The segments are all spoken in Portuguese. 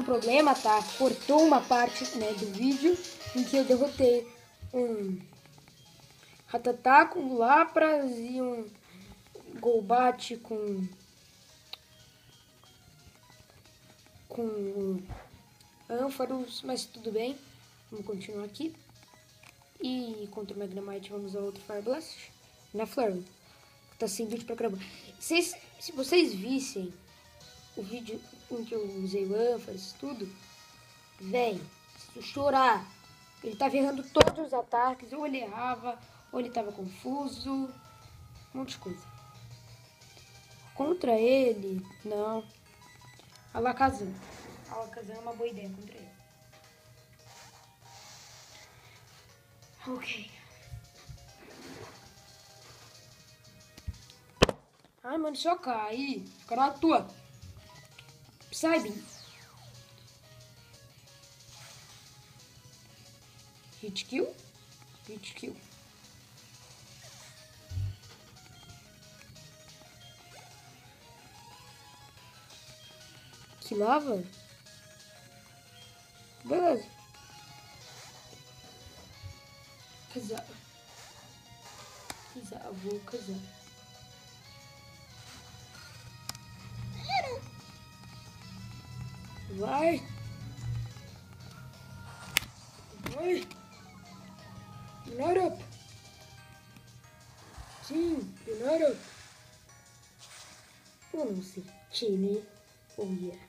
problema, tá? Cortou uma parte, né, do vídeo em que eu derrotei um Ratatá com Lapras e um Golbat com Ampharos, mas tudo bem. Vamos continuar aqui. E contra o Magnemite vamos usar outro Fire Blast na Flare. Tá sem vídeo pra caramba. Se vocês vissem o vídeo em que eu usei o Ampharos e tudo, véi, se eu chorar. Ele tava errando todos os ataques, ou ele errava, ou ele tava confuso, um monte de coisa. Contra ele, não. Alakazam. Alakazam é uma boa ideia contra ele. Ok. Ai, mano, só cai. Fica na tua. Psybeam. Hit kill. Hit kill. Que lava? Beleza. Casar. Vou casar. Vai. Vai. Not up. Sim, not up. Eu não sei. Chile. Oh yeah.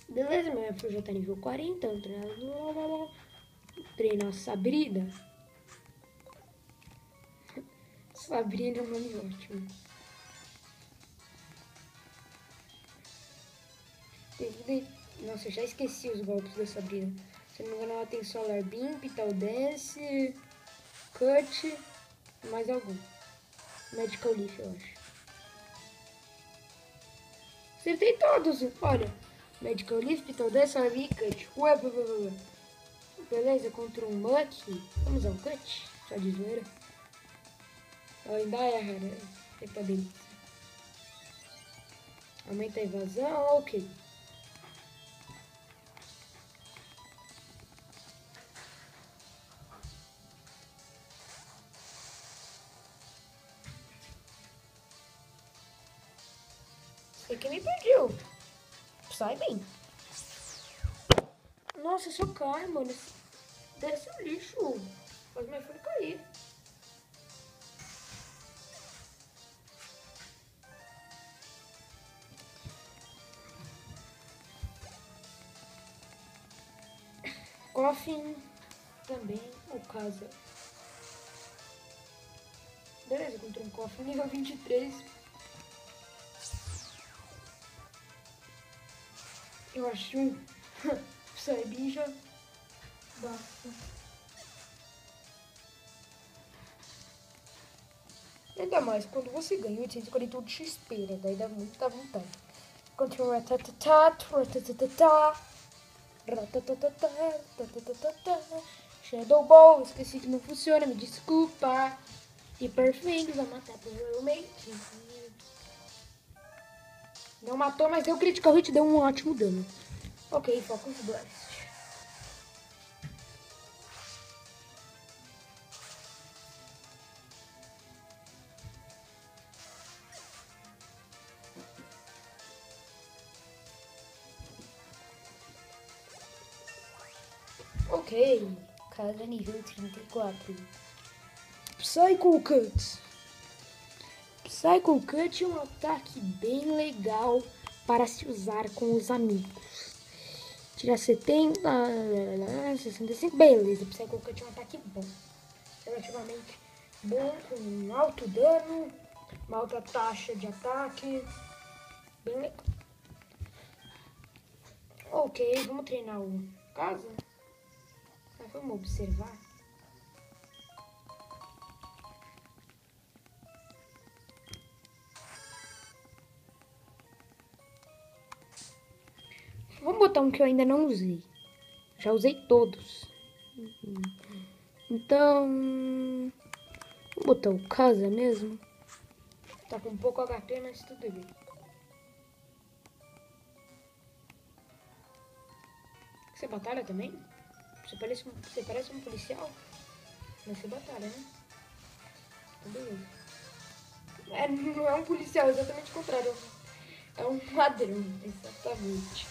Beleza, meu F já tá nível 40, treinar a Sabrina. Sabrina é um nome ótimo. Nossa, eu já esqueci os golpes da Sabrina. Se não me engano, ela tem Solar Beam, Pital Dance, Cut, mais algum. Magical Leaf, eu acho. Acertei todos, olha. Medical Leaf, Pital Dance, Solar Beam, Cut. Ué, beleza, contra um Muck. Vamos usar um Cut, só de zoeira. Ela ainda erra, né? Epa, delícia. Aumenta a evasão, ok. Você que me perdeu. Sai bem. Nossa, só cai, mano. Desce o lixo. Faz minha folha cair. Coffin também, o casa. Beleza, contra um Coffin nível 23. Eu acho um Psybeam já basta. Ainda mais quando você ganha 841 de XP, né? Daí dá muita vontade. Contra o Ratatata, Shadow Ball, esqueci que não funciona, me desculpa. E Perfing vai matar provavelmente. Não matou, mas deu Critical Hit, deu um ótimo dano. Ok, Focus Blast. Ok, casa nível 34. Psycho Cut. Psycho Cut é um ataque bem legal para se usar com os amigos. Tira 70, 65, beleza. Psycho Cut é um ataque bom. Relativamente bom, com alto dano, uma alta taxa de ataque. Bem legal. Ok, vamos treinar o casa. Vamos observar. botar um que eu ainda não usei. Já usei todos. Então... vou botar o casa mesmo. Tá com pouco HP, mas tudo bem. Você batalha também? Você parece um policial? Mas você batalha, né? Tudo bem. Não é um policial, exatamente o contrário. É um ladrão, exatamente.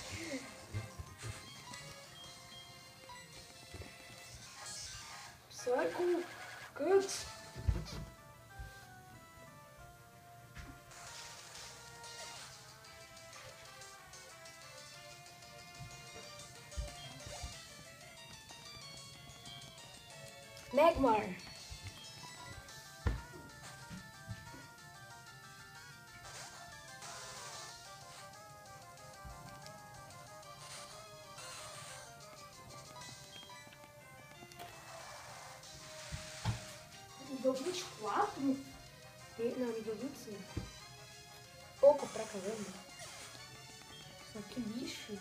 Psycho Cuts. Magmar. Nível 24? Não, nível 25. Pouco pra caramba. Só que lixo.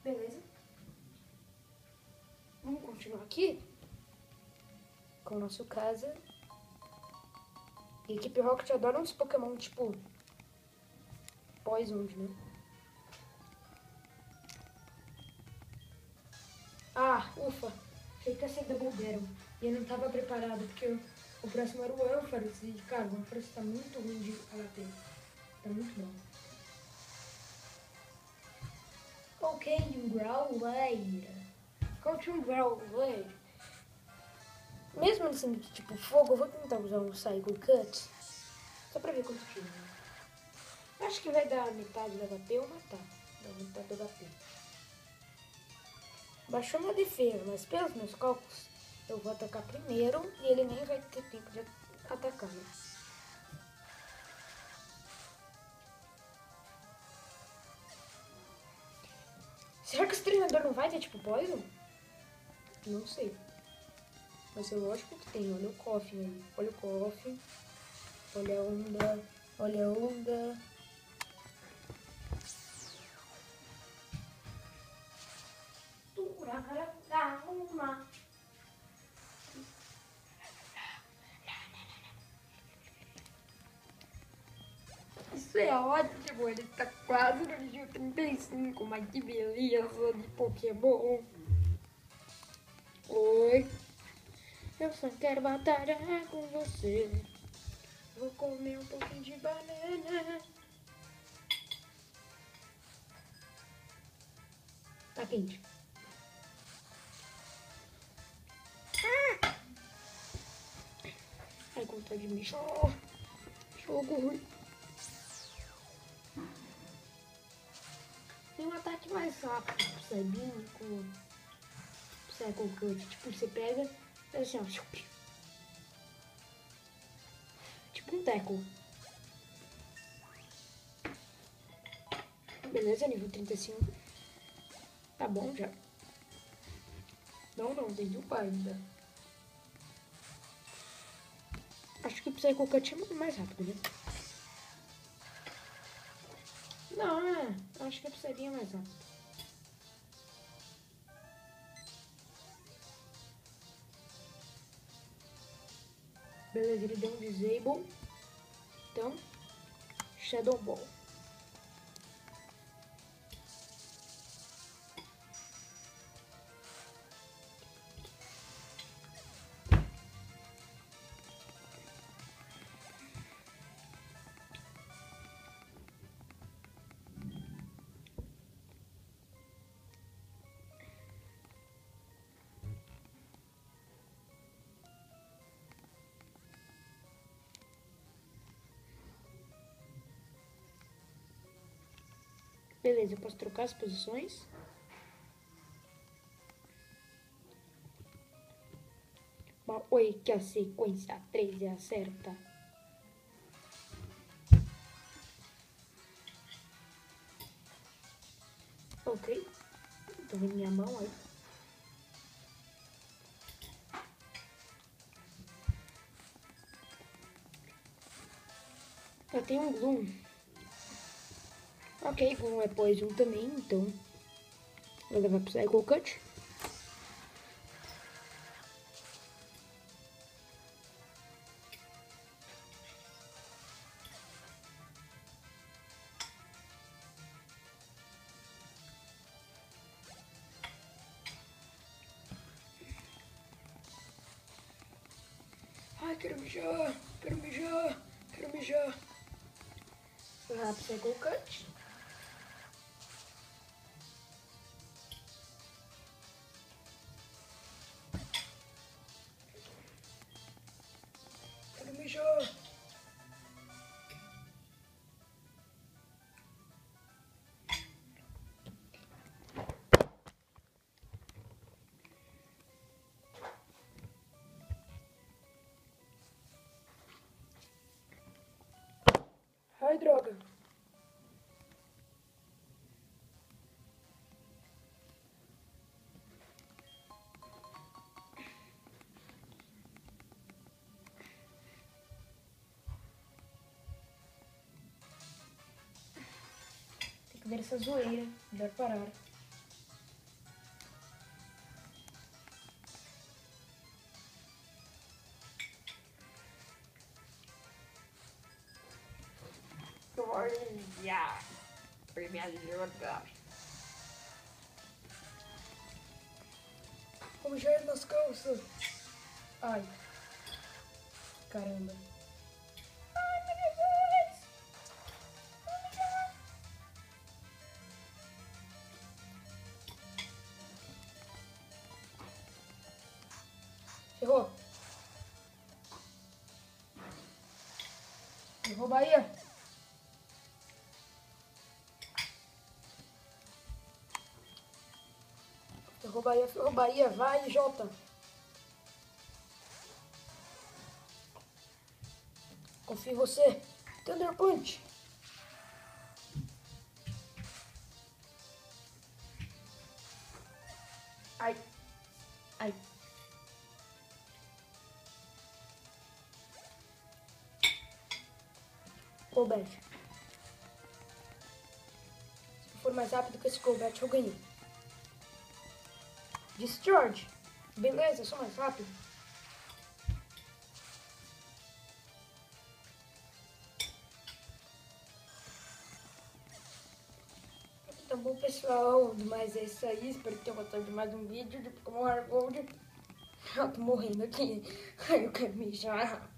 Beleza. Vamos continuar aqui com o nosso casa. E a equipe Rocket adora uns Pokémon tipo Poison, né? Ah, ufa. Achei que ia ser Double Battle. E eu não tava preparado, porque o próximo era o Ampharos. E, cara, o Ampharos tá muito ruim de HP. Tá muito bom. Ok, um Growlithe. Contra um Growlithe. Mesmo ele sendo de tipo fogo, eu vou tentar usar um Psycho Cut. Só pra ver quanto tiro. Acho que vai dar metade do HP ou matar. Dá metade do HP. Baixou minha defesa, mas pelos meus cálculos, eu vou atacar primeiro e ele nem vai ter tempo de atacar, né? Será que esse treinador não vai ter tipo Poison? Não sei. Mas é lógico que tem. Olha o Coffin aí. Olha o Coffin. Olha a onda. Olha a onda. Isso é ótimo, ele está quase no nível 35, mas que beleza de Pokémon. Oi, eu só quero batalhar com você. Vou comer um pouquinho de banana. Tá quente. Ai, conta de mexer. Jogo ruim. Tem um ataque mais rápido pro Sabine com Psycho Cut. Tipo, você pega, faz assim, ó. Tipo um tackle. Beleza, nível 35. Tá bom já. Não, tem que upar ainda. Acho que o Psycho Cut é mais rápido, né? Não, acho que a Psybeam é mais rápido. Beleza, ele deu um disable. Então, Shadow Ball. Beleza, eu posso trocar as posições. Oi, que a sequência 3 é a certa. Ok. Tô vendo minha mão aí. Eu tenho um Gloom. Ok, Gloom é Poison também, então vou levar pro Psycho Cut. Ai, quero mijar, quero mijar, quero mijar. Vou levar pro Psycho Cut. Quero mijar. Ai, droga. Tem que ver essa zoeira. Melhor parar. Olha, foi me ajuda. Como já é nas calças. Ai, caramba. Ai, meu Deus. Ferrou. Ferrou, Bahia. Ferrou, Bahia. Vai, Jota. Confio em você. Thunder Punch. Ai. Ai. Golbat. Se for mais rápido que esse Golbat, eu ganhei. Discharge. Beleza, eu sou mais rápido. Tá bom, pessoal, mas é isso aí. Espero que tenham gostado de mais um vídeo de Pokémon Hard Gold. Eu tô morrendo aqui. Eu quero mijar.